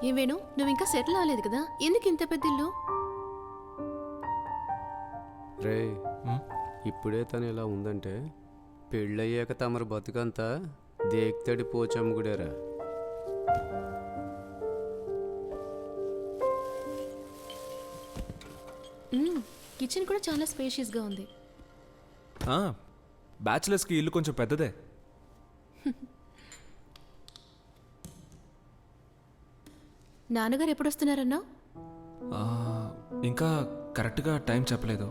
ఏం వేణు, నువ్వు ఇంకా సెటిల్ అవ్వలేదు కదా, ఎందుకు ఇంత పెద్ద ఇల్లు? రే ఇప్పుడే తను ఇలా ఉందంటే పెళ్ళయ్యాక తమరు బతుకంతా దేక్తడి పోచమ్ముగుడారా. కిచెన్ కూడా చాలా స్పేషియస్గా ఉంది. బ్యాచిలర్స్కి ఇల్లు కొంచెం పెద్దదే. నాన్నగారు ఎప్పుడు వస్తున్నారన్నా? ఇంకా కరెక్ట్గా టైం చెప్పలేదు,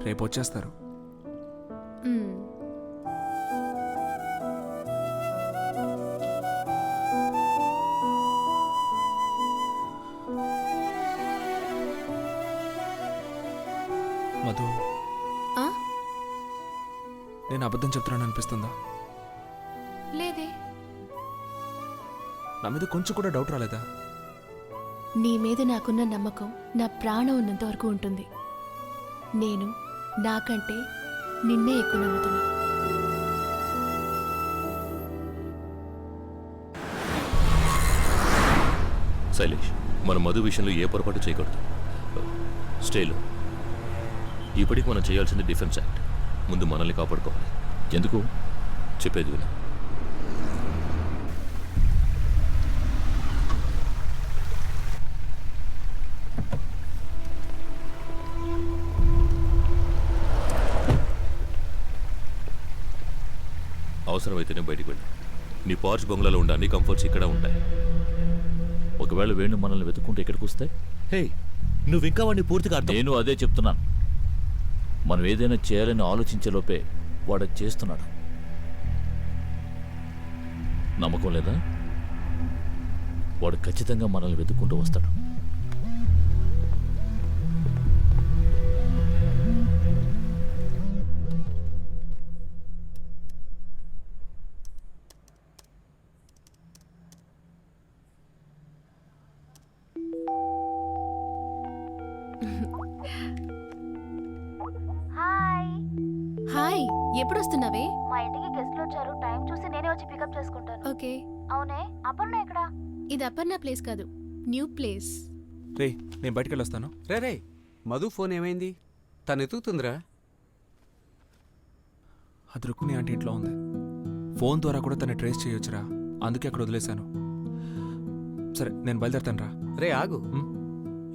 రేపు వచ్చేస్తారు. మధు, నేను అబద్ధం చెప్తున్నాను అనిపిస్తుందా? లేదే. నా మీద కొంచెం కూడా డౌట్ రాలేదా? నీ మీద నాకున్న నమ్మకం నా ప్రాణం ఉన్నంత వరకు ఉంటుంది. నేను నాకంటే నిన్నే ఎక్కువ నమ్ముతున్నా. శైలేష్, మన మధు విషయంలో ఏ పొరపాటు చేయకూడదు. స్టేలో ఇప్పటికి మనం చేయాల్సింది డిఫెన్స్ యాక్ట్. ముందు మనల్ని కాపాడుకోవాలి. ఎందుకు చెప్పేది విను. అవసరమైతేనే బయటికి వెళ్ళి నీ పార్చ్ బంగ్లాలో ఉండే అన్ని కంఫర్ట్స్ ఇక్కడ ఉంటాయి. ఒకవేళ వేణు మనల్ని వెతుక్కుంటే ఎక్కడికి వస్తాయి? హే, నువ్వు ఇంకా వాడిని పూర్తిగా అర్థం. నేను అదే చెప్తున్నాను. మనం ఏదైనా చేయాలని ఆలోచించే లోపే వాడు చేస్తున్నాడు. నమ్మకం లేదా? వాడు ఖచ్చితంగా మనల్ని వెతుక్కుంటూ వస్తాడు. హాయ్, ఎప్పుడు వస్తున్నావే? మా ఇంటికి గెస్ట్లు వచ్చారు. టైం చూసి నేనే వచ్చి పికప్ చేసుకుంటాను. ఓకే. అవునే, అపర్ణ ఎక్కడా? ఇది అపర్ణ ప్లేస్ కాదు, న్యూ ప్లేస్. రే, నేను బయటికి వెళ్ళొస్తాను. రే మధు ఫోన్ ఏమైంది? తను ఎతుకుతుందిరా. అది రుక్మిణి ఆంటీ ఇంట్లో ఉంది. ఫోన్ ద్వారా కూడా తను ట్రేస్ చేయొచ్చురా, అందుకే అక్కడ వదిలేశాను. సరే, నేను బయలుదేరుతాను రా. రే ఆగు,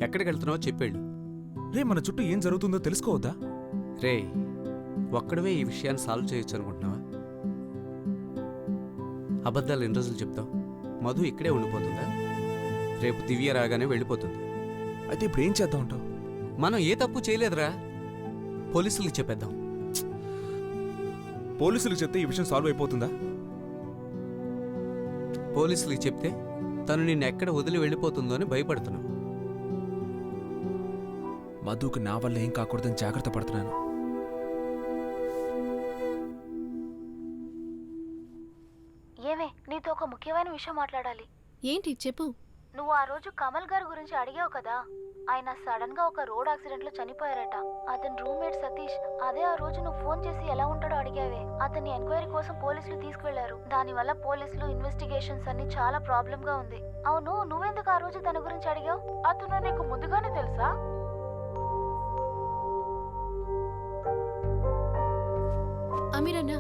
ఎక్కడికి వెళ్తున్నావో చెప్పేళ్ళు. రే, మన చుట్టూ ఏం జరుగుతుందో తెలుసుకోవద్దా? రే, ఒక్కడవే ఈ విషయాన్ని సాల్వ్ చేయొచ్చు అనుకుంటున్నావా? అబద్ధాలు ఎన్ని రోజులు చెప్తావు? మధు ఇక్కడే ఉండిపోతుందా? రేపు దివ్య రాగానే వెళ్ళిపోతుంది. అయితే ఇప్పుడు ఏం చేద్దాం అంటావు? మనం ఏ తప్పు చేయలేదురా, పోలీసులకు చెప్పేద్దాం. పోలీసులకు చెప్తే ఈ విషయం సాల్వ్ అయిపోతుందా? పోలీసులకు చెప్తే తను నిన్ను ఎక్కడ వదిలి వెళ్ళిపోతుందో అని భయపడుతున్నావు. మధుకు నా వల్ల ఏం కాకూడదని జాగ్రత్త పడుతున్నాను. ఏమే, నీతో ఒక ముఖ్యమైన విషయం మాట్లాడాలి. ఏంటి చెప్పు. నువ్వు ఆ రోజు కమల్ గారి గురించి అడిగావు కదా, ఆయన సడన్ గా ఒక రోడ్ యాక్సిడెంట్ లో చనిపోయారట. అతని రూమ్మేట్ సతీష్. అదే ఆ రోజు నువ్వు ఫోన్ చేసి ఎలా ఉంటాడో అడిగావే, అతన్ని ఎంక్వైరీ కోసం పోలీసులు తీసుకువెళ్లారు. దానివల్ల పోలీసులు ఇన్వెస్టిగేషన్స్ అన్ని చాలా ప్రాబ్లం గా ఉంది. అవును, నువ్వెందుకు ఆ రోజు తన గురించి అడిగావు? అతను నీకు ముందుగానే తెలుసా? అమీరన్నా,